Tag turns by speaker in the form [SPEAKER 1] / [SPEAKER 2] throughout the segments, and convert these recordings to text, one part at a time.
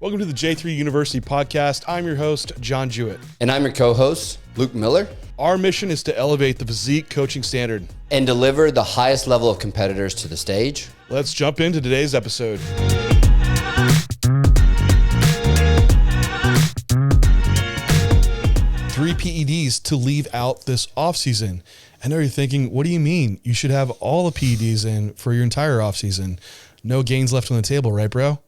[SPEAKER 1] Welcome to the J3U University podcast. I'm your host, John Jewett.
[SPEAKER 2] And I'm your co-host, Luke Miller.
[SPEAKER 1] Our mission is to elevate the physique coaching standard
[SPEAKER 2] and deliver the highest level of competitors to the stage.
[SPEAKER 1] Let's jump into today's episode. 3 PEDs to leave out this offseason. I know you're thinking, what do you mean? You should have all the PEDs in for your entire offseason. No gains left on the table, right, bro?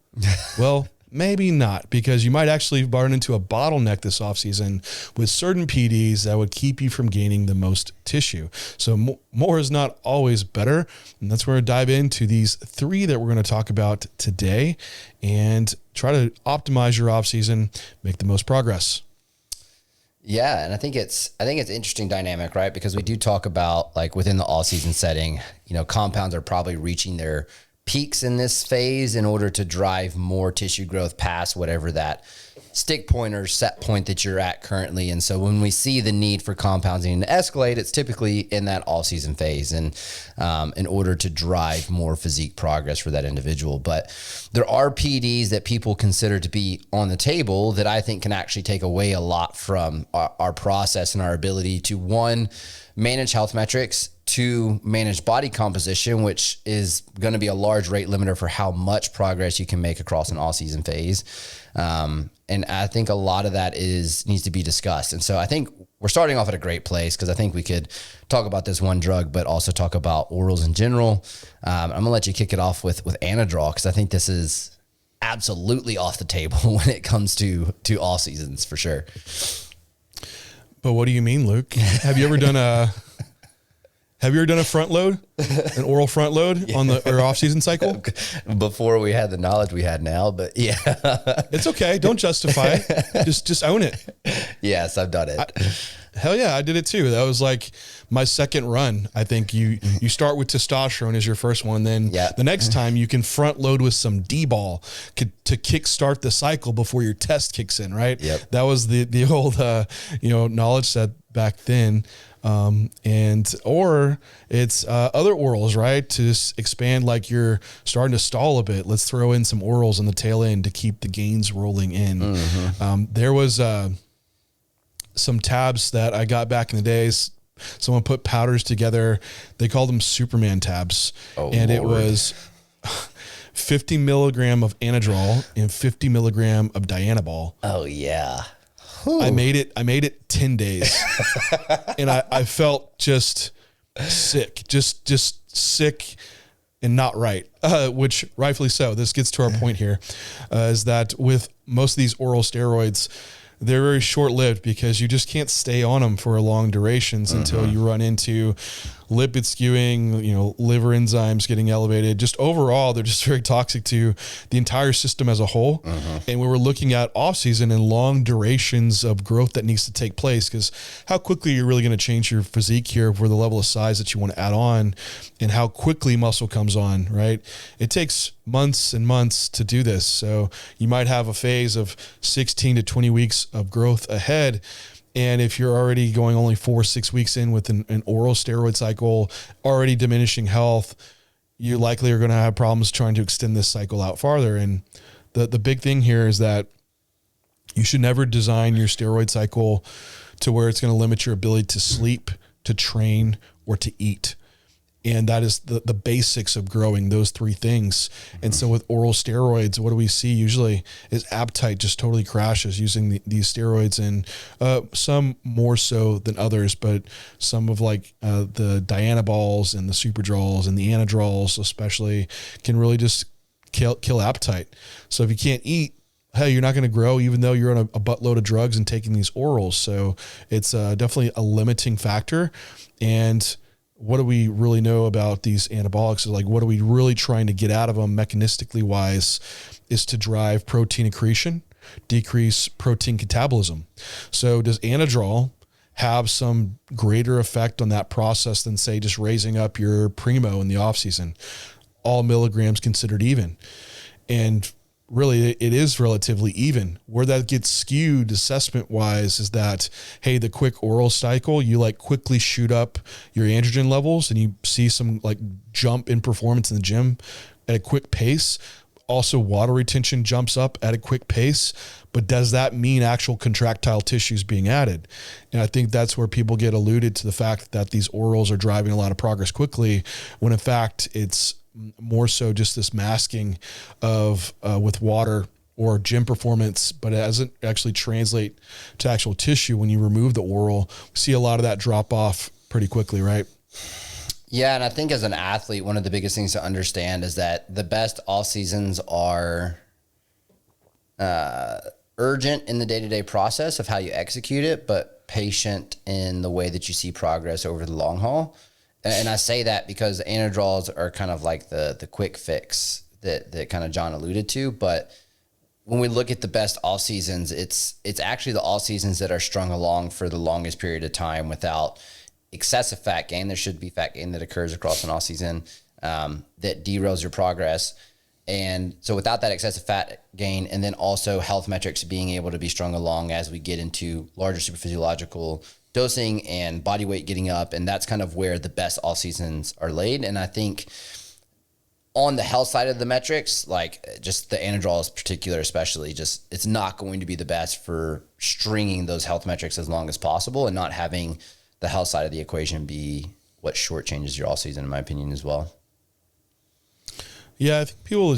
[SPEAKER 1] Well, maybe not, because you might actually run into a bottleneck this offseason with certain PEDs that would keep you from gaining the most tissue. So more is not always better. And that's where we dive into these 3 that we're going to talk about today and try to optimize your offseason, make the most progress.
[SPEAKER 2] Yeah, and I think it's an interesting dynamic, right? Because we do talk about, like, within the all-season setting, compounds are probably reaching their peaks in this phase in order to drive more tissue growth past whatever that stick point or set point that you're at currently. And so when we see the need for compounding to escalate, it's typically in that all-season phase and in order to drive more physique progress for that individual. But there are PEDs that people consider to be on the table that I think can actually take away a lot from our process and our ability to, 1, manage health metrics, 2, manage body composition, which is going to be a large rate limiter for how much progress you can make across an all-season phase. And I think a lot of that needs to be discussed. And so I think we're starting off at a great place, because I think we could talk about this one drug, but also talk about orals in general. I'm going to let you kick it off with Anadrol, because I think this is absolutely off the table when it comes to all seasons, for sure.
[SPEAKER 1] But what do you mean, Luke? Have you ever done a front load, an oral front load on the off-season cycle?
[SPEAKER 2] Before we had the knowledge we had now, but yeah.
[SPEAKER 1] It's okay. Don't justify it. Just own it.
[SPEAKER 2] Yes, I've done it.
[SPEAKER 1] Hell yeah, I did it too. That was like my second run. I think you start with testosterone as your first one. Then the next time you can front load with some D-ball to kickstart the cycle before your test kicks in, right?
[SPEAKER 2] Yep.
[SPEAKER 1] That was the old, knowledge set back then. Or it's other orals, right? To just expand, like you're starting to stall a bit. Let's throw in some orals on the tail end to keep the gains rolling in. Mm-hmm. There was some tabs that I got back in the days. Someone put powders together. They called them Superman tabs.
[SPEAKER 2] Oh,
[SPEAKER 1] and
[SPEAKER 2] Lord.
[SPEAKER 1] It was 50 milligram of Anadrol and 50 milligram of Dianabol.
[SPEAKER 2] Oh yeah.
[SPEAKER 1] I made it 10 days and I felt just sick, just sick and not right, which rightfully so. This gets to our point here, is that with most of these oral steroids, they're very short-lived because you just can't stay on them for long durations until you run into lipid skewing, liver enzymes getting elevated. Just overall, they're just very toxic to the entire system as a whole. And when we're looking at off-season and long durations of growth that needs to take place, because how quickly you're really going to change your physique here for the level of size that you want to add on and how quickly muscle comes on, right? It takes months and months to do this. So you might have a phase of 16 to 20 weeks of growth ahead. And if you're already going only 4-6 weeks in with an oral steroid cycle, already diminishing health, you likely are going to have problems trying to extend this cycle out farther. And the big thing here is that you should never design your steroid cycle to where it's going to limit your ability to sleep, to train, or to eat. And that is the basics of growing, those 3 things. And so with oral steroids, what do we see usually is appetite just totally crashes using these steroids, and some more so than others, but some of the Dianabols and the Superdrols and the Anadrols especially can really just kill appetite. So if you can't eat, hey, you're not going to grow even though you're on a buttload of drugs and taking these orals. So it's definitely a limiting factor. And what do we really know about these anabolics? Like, what are we really trying to get out of them mechanistically wise is to drive protein accretion, decrease protein catabolism. So does Anadrol have some greater effect on that process than, say, just raising up your Primo in the off season? All milligrams considered even. And really it is relatively even. Where that gets skewed assessment wise is that, hey, the quick oral cycle, you like quickly shoot up your androgen levels and you see some like jump in performance in the gym at a quick pace. Also, water retention jumps up at a quick pace, but does that mean actual contractile tissues being added? And I think that's where people get alluded to the fact that these orals are driving a lot of progress quickly, when in fact it's more so just this masking of with water or gym performance, but it doesn't actually translate to actual tissue. When you remove the oral, we see a lot of that drop off pretty quickly, right?
[SPEAKER 2] Yeah, and I think as an athlete, one of the biggest things to understand is that the best off seasons are urgent in the day-to-day process of how you execute it, but patient in the way that you see progress over the long haul. And I say that because anadrols are kind of like the quick fix that kind of John alluded to. But when we look at the best off seasons, it's actually the off seasons that are strung along for the longest period of time without excessive fat gain. There should be fat gain that occurs across an off season that derails your progress. And so without that excessive fat gain, and then also health metrics being able to be strung along as we get into larger superphysiological dosing and body weight getting up. And that's kind of where the best off seasons are laid. And I think on the health side of the metrics, like just the anadrols particular, especially, just it's not going to be the best for stringing those health metrics as long as possible and not having the health side of the equation be what shortchanges your all season, in my opinion, as well.
[SPEAKER 1] Yeah, I think people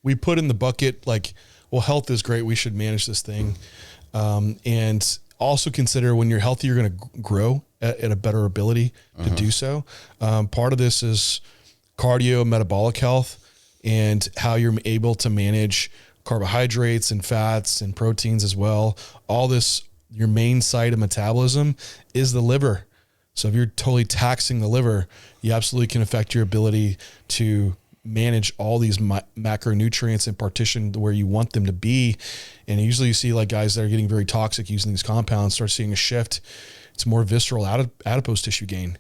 [SPEAKER 1] we put in the bucket like, well, health is great, we should manage this thing. And also consider when you're healthy, you're going to grow at a better ability to do so. Part of this is cardio, metabolic health, and how you're able to manage carbohydrates and fats and proteins as well. All this, your main site of metabolism is the liver. So if you're totally taxing the liver, you absolutely can affect your ability to manage all these macronutrients and partition where you want them to be. And usually you see like guys that are getting very toxic using these compounds start seeing a shift. It's more visceral adipose tissue gain.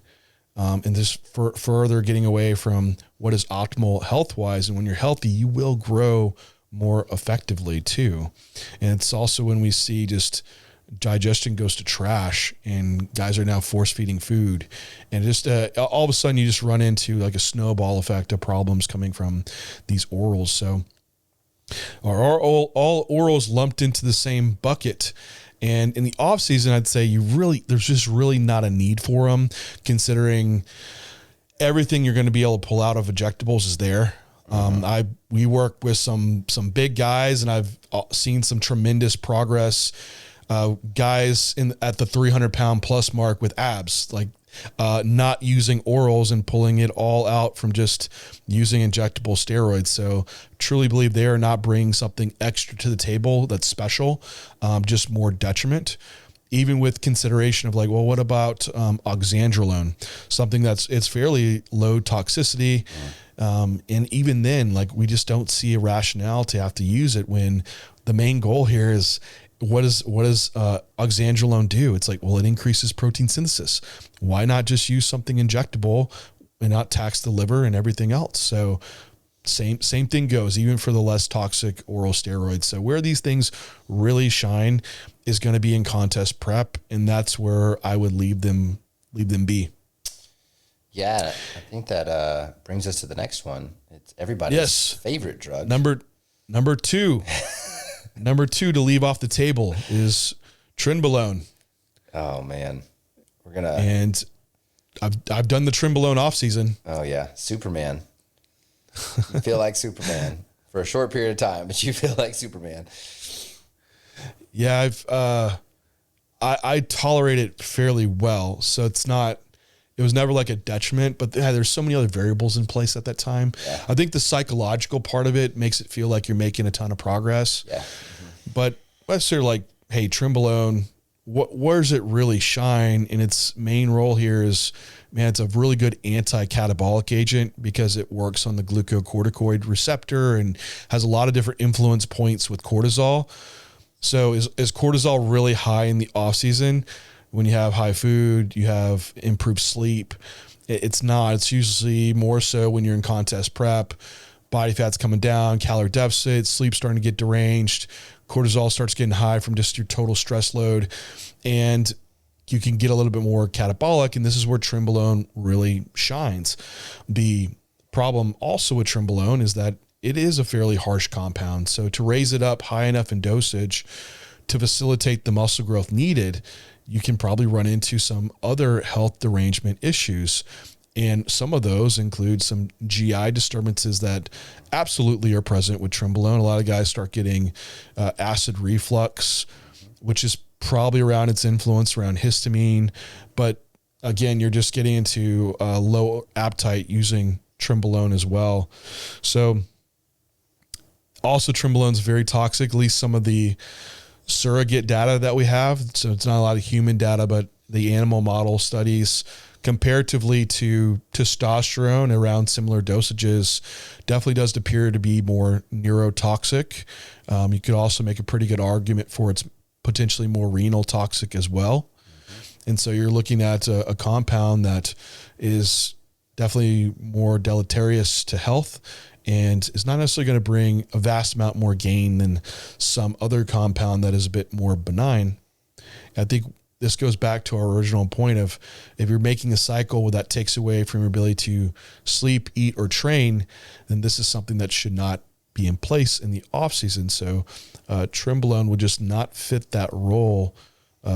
[SPEAKER 1] And this further getting away from what is optimal health-wise. And when you're healthy, you will grow more effectively too. And it's also when we see just digestion goes to trash and guys are now force feeding food, and just all of a sudden you just run into like a snowball effect of problems coming from these orals. So are all orals lumped into the same bucket? And in the off season, I'd say there's just really not a need for them, considering everything you're going to be able to pull out of injectables is there. We work with some big guys, and I've seen some tremendous progress. Guys at the 300-pound plus mark with abs, like not using orals and pulling it all out from just using injectable steroids. So truly believe they are not bringing something extra to the table that's special, just more detriment. Even with consideration of like, well, what about oxandrolone, something it's fairly low toxicity. And even then, like, we just don't see a rationale to have to use it when the main goal here is, what does oxandrolone do? It's like, well, it increases protein synthesis. Why not just use something injectable and not tax the liver and everything else? So same thing goes, even for the less toxic oral steroids. So where these things really shine is going to be in contest prep, and that's where I would leave them be.
[SPEAKER 2] Yeah, I think that brings us to the next one. It's everybody's favorite drug.
[SPEAKER 1] Number two. Number two to leave off the table is Trenbolone.
[SPEAKER 2] Oh man,
[SPEAKER 1] and I've done the Trenbolone off season.
[SPEAKER 2] Oh yeah, Superman. You feel like Superman for a short period of time, but you feel like Superman.
[SPEAKER 1] Yeah, I tolerate it fairly well, so it was never like a detriment, but there's so many other variables in place at that time. Yeah. I think the psychological part of it makes it feel like you're making a ton of progress. Yeah. But let's say like, hey, Trenbolone, where does it really shine? And its main role here is, man, it's a really good anti-catabolic agent because it works on the glucocorticoid receptor and has a lot of different influence points with cortisol. So is cortisol really high in the off season? When you have high food, you have improved sleep. It's not. It's usually more so when you're in contest prep, body fat's coming down, calorie deficit, sleep starting to get deranged, cortisol starts getting high from just your total stress load, and you can get a little bit more catabolic, and this is where Trenbolone really shines. The problem also with Trenbolone is that it is a fairly harsh compound. So to raise it up high enough in dosage to facilitate the muscle growth needed, you can probably run into some other health derangement issues. And some of those include some GI disturbances that absolutely are present with Trenbolone. A lot of guys start getting acid reflux, which is probably around its influence around histamine. But again, you're just getting into low appetite using Trenbolone as well. So also Trenbolone is very toxic, at least some of the surrogate data that we have. So it's not a lot of human data, but the animal model studies comparatively to testosterone around similar dosages definitely does appear to be more neurotoxic. You could also make a pretty good argument for it's potentially more renal toxic as well. And so you're looking at a compound that is definitely more deleterious to health and is not necessarily going to bring a vast amount more gain than some other compound that is a bit more benign. I think this goes back to our original point of if you're making a cycle where that takes away from your ability to sleep, eat, or train, then this is something that should not be in place in the off season. So Trenbolone would just not fit that role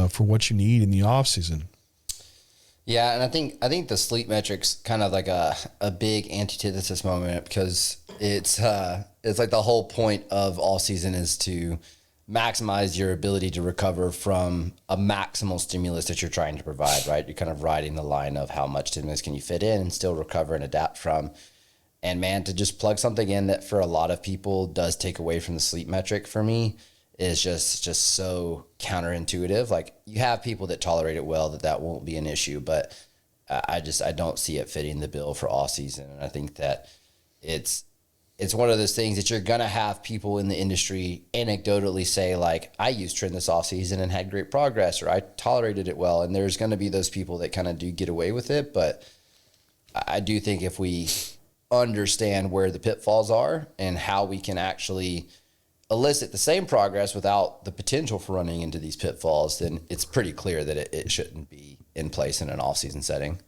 [SPEAKER 1] for what you need in the off season.
[SPEAKER 2] Yeah, and I think the sleep metrics kind of like a big antithesis moment, because it's like the whole point of all season is to maximize your ability to recover from a maximal stimulus that you're trying to provide, right? You're kind of riding the line of how much stimulus can you fit in and still recover and adapt from. And man, to just plug something in that for a lot of people does take away from the sleep metric for me is just so counterintuitive. Like, you have people that tolerate it well, that won't be an issue, but I don't see it fitting the bill for all season. And I think that it's one of those things that you're going to have people in the industry anecdotally say, like, I used Tren this off season and had great progress, or I tolerated it well. And there's going to be those people that kind of do get away with it. But I do think if we understand where the pitfalls are and how we can actually elicit the same progress without the potential for running into these pitfalls, then it's pretty clear that it shouldn't be in place in an off-season setting.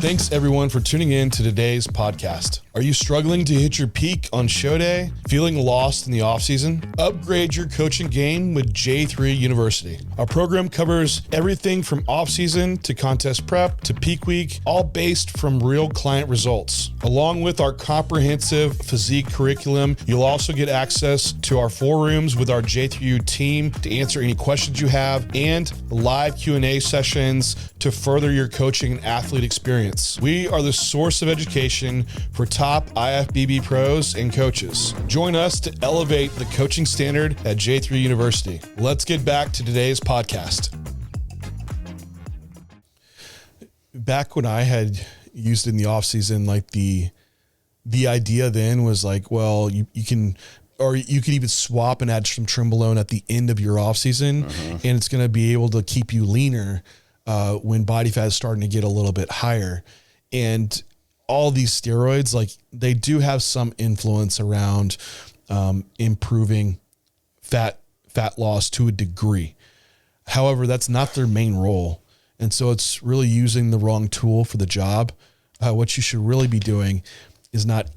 [SPEAKER 1] Thanks everyone for tuning in to today's podcast. Are you struggling to hit your peak on show day? Feeling lost in the off season? Upgrade your coaching game with J3 University. Our program covers everything from off season to contest prep to peak week, all based from real client results. Along with our comprehensive physique curriculum, you'll also get access to our 4 rooms with our J3U team to answer any questions you have, and live Q&A sessions to further your coaching and athlete experience. We are the source of education for top IFBB pros and coaches. Join us to elevate the coaching standard at J3 University. Let's get back to today's podcast. Back when I had used it in the off season, like the idea then was like, well, you can, or you could even swap and add some Trenbolone at the end of your off season, and it's going to be able to keep you leaner when body fat is starting to get a little bit higher. And all these steroids, like, they do have some influence around improving fat loss to a degree. However, that's not their main role. And so it's really using the wrong tool for the job. What you should really be doing is not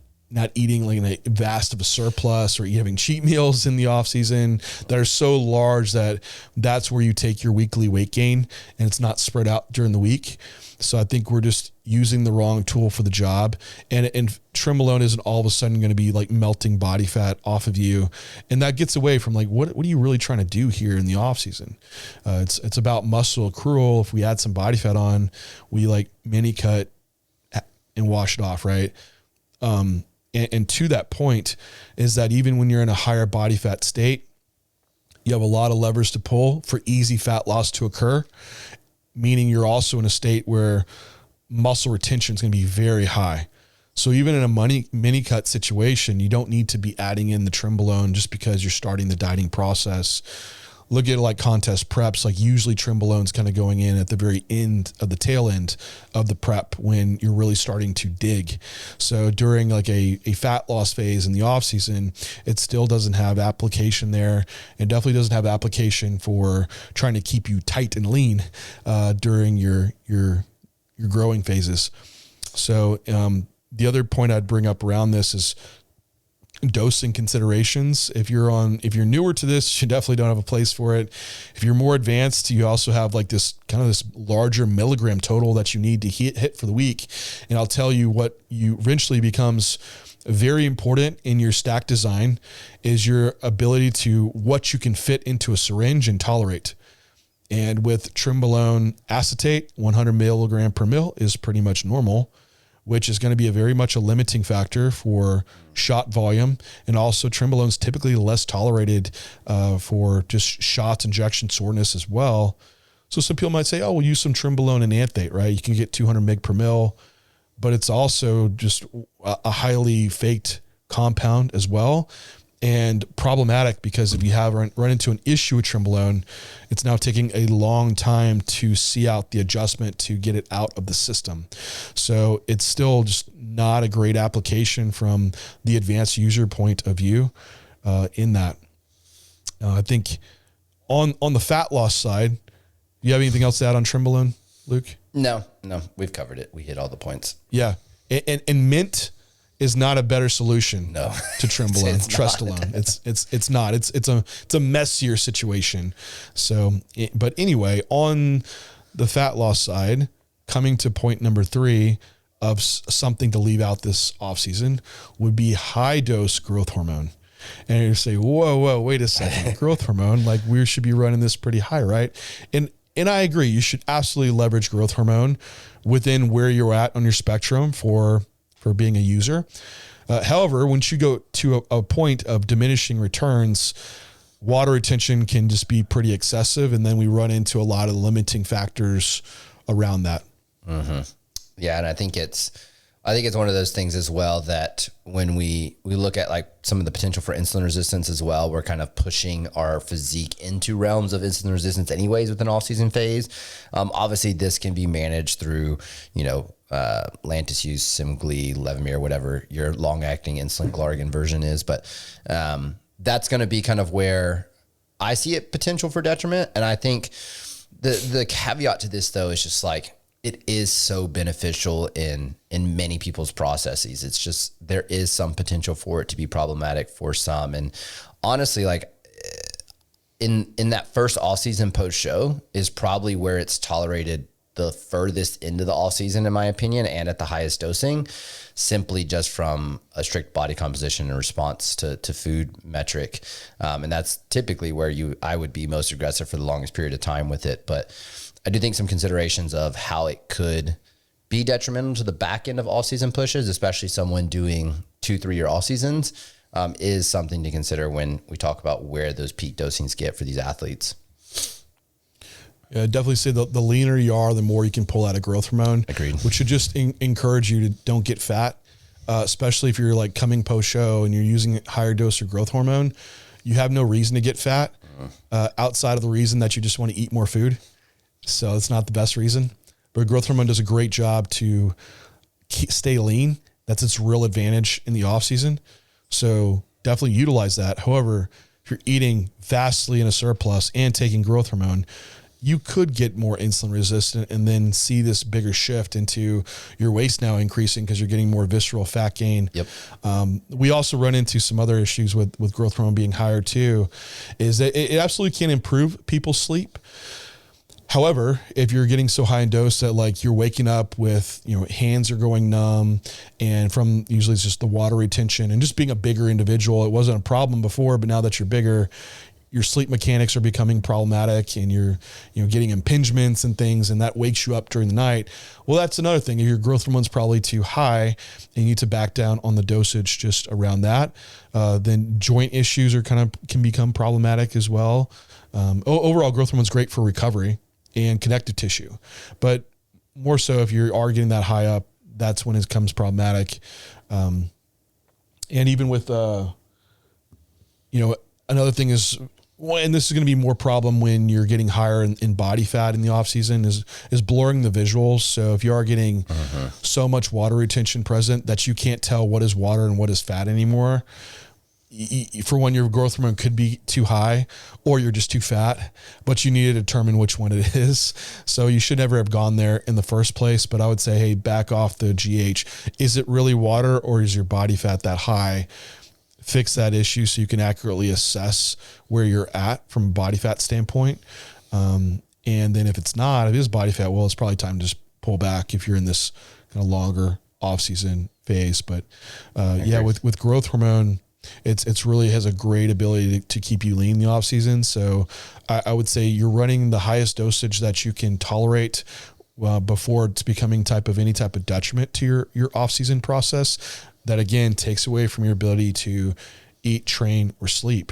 [SPEAKER 1] eating like a vast of a surplus, or having cheat meals in the off season that are so large that that's where you take your weekly weight gain and it's not spread out during the week. So I think we're just using the wrong tool for the job. And Trenbolone isn't all of a sudden going to be like melting body fat off of you. And that gets away from like, what are you really trying to do here in the off season? It's about muscle accrual. If we add some body fat on, we like mini cut and wash it off. Right. And to that point is that even when you're in a higher body fat state, you have a lot of levers to pull for easy fat loss to occur, meaning you're also in a state where muscle retention is going to be very high. So even in a mini cut situation, you don't need to be adding in the Trenbolone just because you're starting the dieting process. Look at like contest preps, like usually Trenbolone's kind of going in at the very end of the tail end of the prep when you're really starting to dig. So during like a fat loss phase in the off season, it still doesn't have application there, and definitely doesn't have application for trying to keep you tight and lean during your growing phases. So the other point I'd bring up around this is dosing considerations. If you're newer to this, you definitely don't have a place for it. If you're more advanced, you also have like this kind of this larger milligram total that you need to hit for the week. And I'll tell you what you eventually becomes very important in your stack design is your ability to what you can fit into a syringe and tolerate. And with Trenbolone acetate, 100 milligram per mil is pretty much normal, which is going to be very much a limiting factor for shot volume. And also Trenbolone is typically less tolerated for just shots, injection soreness as well. So some people might say, oh, we'll use some Trenbolone and Anthate, right? You can get 200 mg per mil, but it's also just a highly faked compound as well. And problematic because if you have run into an issue with Trenbolone, it's now taking a long time to see out the adjustment to get it out of the system. So it's still just not a great application from the advanced user point of view in that. I think on the fat loss side, do you have anything else to add on Trenbolone, Luke?
[SPEAKER 2] No, we've covered it. We hit all the points.
[SPEAKER 1] Yeah. And mint is not a better solution to Trenbolone, Trustolone. It's not. It's a messier situation. So, but anyway, on the fat loss side, coming to point number 3 of something to leave out this off season would be high dose growth hormone. And you say, whoa, wait a second, growth hormone, like we should be running this pretty high, right? And I agree, you should absolutely leverage growth hormone within where you're at on your spectrum for being a user. However, once you go to a point of diminishing returns, water retention can just be pretty excessive. And then we run into a lot of limiting factors around that.
[SPEAKER 2] Mm-hmm. Yeah. And I think it's one of those things as well that when we look at like some of the potential for insulin resistance as well, we're kind of pushing our physique into realms of insulin resistance anyways with an off-season phase. Obviously this can be managed through, Lantus, Semglee, Levemir, whatever your long-acting insulin glargine version is. But that's going to be kind of where I see it potential for detriment. And I think the caveat to this though is just like, it is so beneficial in many people's processes. It's just, there is some potential for it to be problematic for some. And honestly, like in that first all season post show is probably where it's tolerated the furthest into the all season, in my opinion, and at the highest dosing, simply just from a strict body composition and response to food metric. And that's typically where I would be most aggressive for the longest period of time with it. But I do think some considerations of how it could be detrimental to the back end of all season pushes, especially someone doing 2-3 year all seasons, is something to consider when we talk about where those peak dosings get for these athletes.
[SPEAKER 1] Yeah, definitely say the leaner you are, the more you can pull out of growth hormone.
[SPEAKER 2] Agreed.
[SPEAKER 1] Which should just encourage you to don't get fat, especially if you're like coming post show and you're using a higher dose of growth hormone. You have no reason to get fat outside of the reason that you just want to eat more food. So it's not the best reason, but growth hormone does a great job to stay lean. That's its real advantage in the off season. So definitely utilize that. However, if you're eating vastly in a surplus and taking growth hormone, you could get more insulin resistant and then see this bigger shift into your waist now increasing because you're getting more visceral fat gain.
[SPEAKER 2] Yep.
[SPEAKER 1] We also run into some other issues with growth hormone being higher too, is that it absolutely can improve people's sleep. However, if you're getting so high in dose that like you're waking up with, hands are going numb, and from usually it's just the water retention and just being a bigger individual, it wasn't a problem before, but now that you're bigger, your sleep mechanics are becoming problematic and you're getting impingements and things, and that wakes you up during the night. Well, that's another thing. If your growth hormone's probably too high and you need to back down on the dosage just around that, then joint issues can become problematic as well. Overall, growth hormone's great for recovery and connective tissue, but more so if you are getting that high up, that's when it becomes problematic. And even with, another thing is, and this is going to be more problem when you're getting higher in body fat in the off season is blurring the visuals. So if you are getting so much water retention present that you can't tell what is water and what is fat anymore, for one, your growth hormone could be too high or you're just too fat, but you need to determine which one it is. So you should never have gone there in the first place. But I would say, hey, back off the GH. Is it really water or is your body fat that high? Fix that issue so you can accurately assess where you're at from a body fat standpoint. And then if it's not, if it is body fat, well, it's probably time to just pull back if you're in this kind of longer off-season phase. But with growth hormone, it's really has a great ability to keep you lean in the off season. So I would say you're running the highest dosage that you can tolerate before it's becoming any type of detriment to your off season process. That again takes away from your ability to eat, train, or sleep.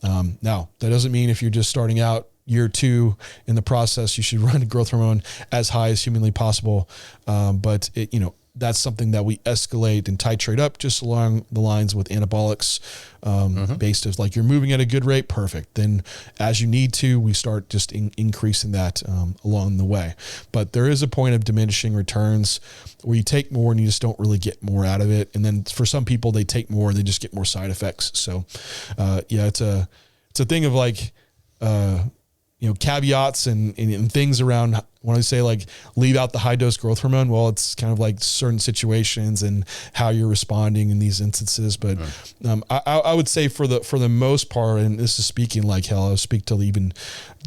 [SPEAKER 1] Now that doesn't mean if you're just starting out year 2 in the process, you should run growth hormone as high as humanly possible. But that's something that we escalate and titrate up just along the lines with anabolics, based as like you're moving at a good rate. Perfect. Then as you need to, we start just increasing that along the way. But there is a point of diminishing returns where you take more and you just don't really get more out of it. And then for some people, they take more and they just get more side effects. So it's a thing of like, caveats and things around when I say like leave out the high dose growth hormone. Well, it's kind of like certain situations and how you're responding in these instances. But I would say for the most part, and this is speaking like hell, I'll speak to even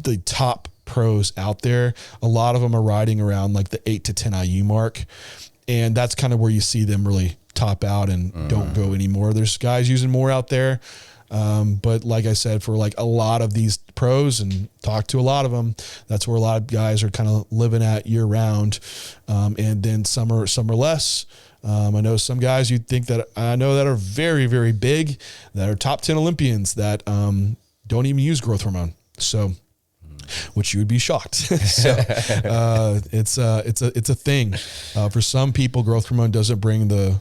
[SPEAKER 1] the top pros out there. A lot of them are riding around like the 8 to 10 IU mark. And that's kind of where you see them really top out and don't go anymore. There's guys using more out there. But like I said, for like a lot of these pros and talk to a lot of them, that's where a lot of guys are kind of living at year round. And then some are less. I know some guys that are very, very big, that are top 10 Olympians that, don't even use growth hormone. So, which you would be shocked. So, it's a thing. For some people, growth hormone doesn't bring the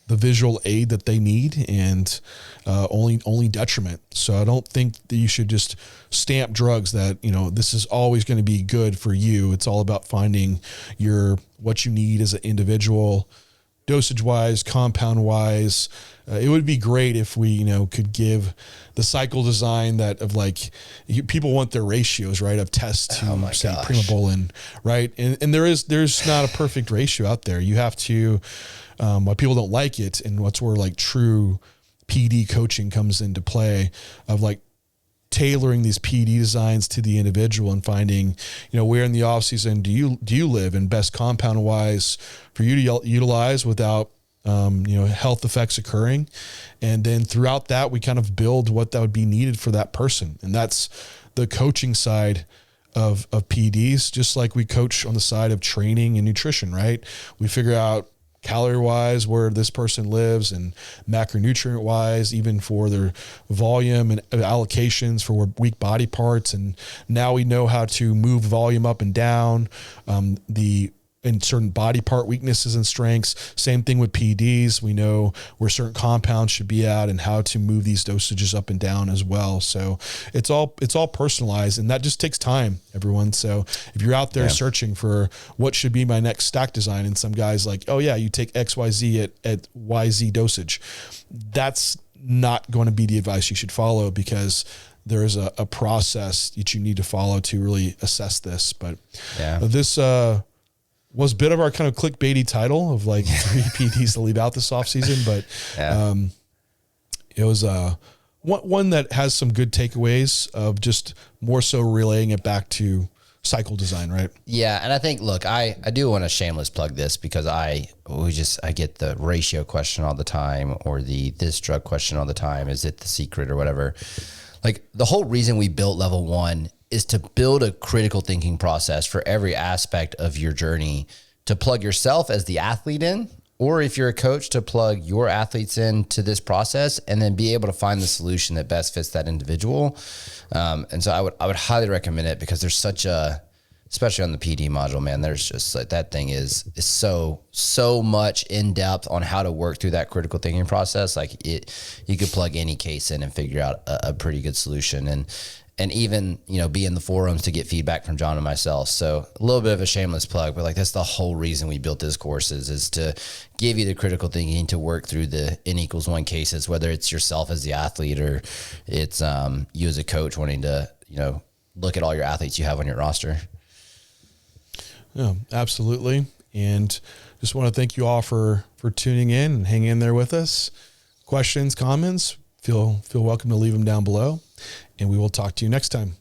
[SPEAKER 1] visual aid that they need, and only detriment. So I don't think that you should just stamp drugs that, this is always going to be good for you. It's all about finding what you need as an individual, dosage wise, compound wise. It would be great if we, could give the cycle design people want their ratios, right, of test to say Primobolan, right? And there's not a perfect ratio out there. You have to, why people don't like it, and what's where like true PED coaching comes into play, of like tailoring these PED designs to the individual and finding, where in the off season do you live, and best compound wise for you to utilize without, health effects occurring. And then throughout that, we kind of build what that would be needed for that person. And that's the coaching side of PEDs, just like we coach on the side of training and nutrition, right? We figure out calorie wise where this person lives, and macronutrient wise, even for their volume and allocations for weak body parts. And now we know how to move volume up and down, in certain body part weaknesses and strengths. Same thing with PEDs. We know where certain compounds should be at and how to move these dosages up and down as well. So it's all personalized, and that just takes time, everyone. So if you're out there searching for what should be my next stack design, and some guys like, oh yeah, you take XYZ at YZ dosage, that's not going to be the advice you should follow, because there is a process that you need to follow to really assess this. But this, was a bit of our kind of clickbaity title of like 3 PEDs to leave out this off season, but it was one that has some good takeaways of just more so relaying it back to cycle design, right? Yeah,
[SPEAKER 2] and I think, look, I do want to shameless plug this, because I get the ratio question all the time, or this drug question all the time. Is it the secret or whatever? Like, the whole reason we built Level 1 is to build a critical thinking process for every aspect of your journey, to plug yourself as the athlete in, or if you're a coach, to plug your athletes into this process, and then be able to find the solution that best fits that individual. And so I would highly recommend it, because there's such a especially on the PD module, man, there's just like, that thing is so much in depth on how to work through that critical thinking process. Like you could plug any case in and figure out a pretty good solution. And even, be in the forums to get feedback from John and myself. So a little bit of a shameless plug, but like, that's the whole reason we built this courses, is to give you the critical thinking to work through the N=1 cases, whether it's yourself as the athlete or it's you as a coach wanting to, look at all your athletes you have on your roster.
[SPEAKER 1] Yeah, absolutely. And just want to thank you all for tuning in and hanging in there with us. Questions, comments, feel welcome to leave them down below. And we will talk to you next time.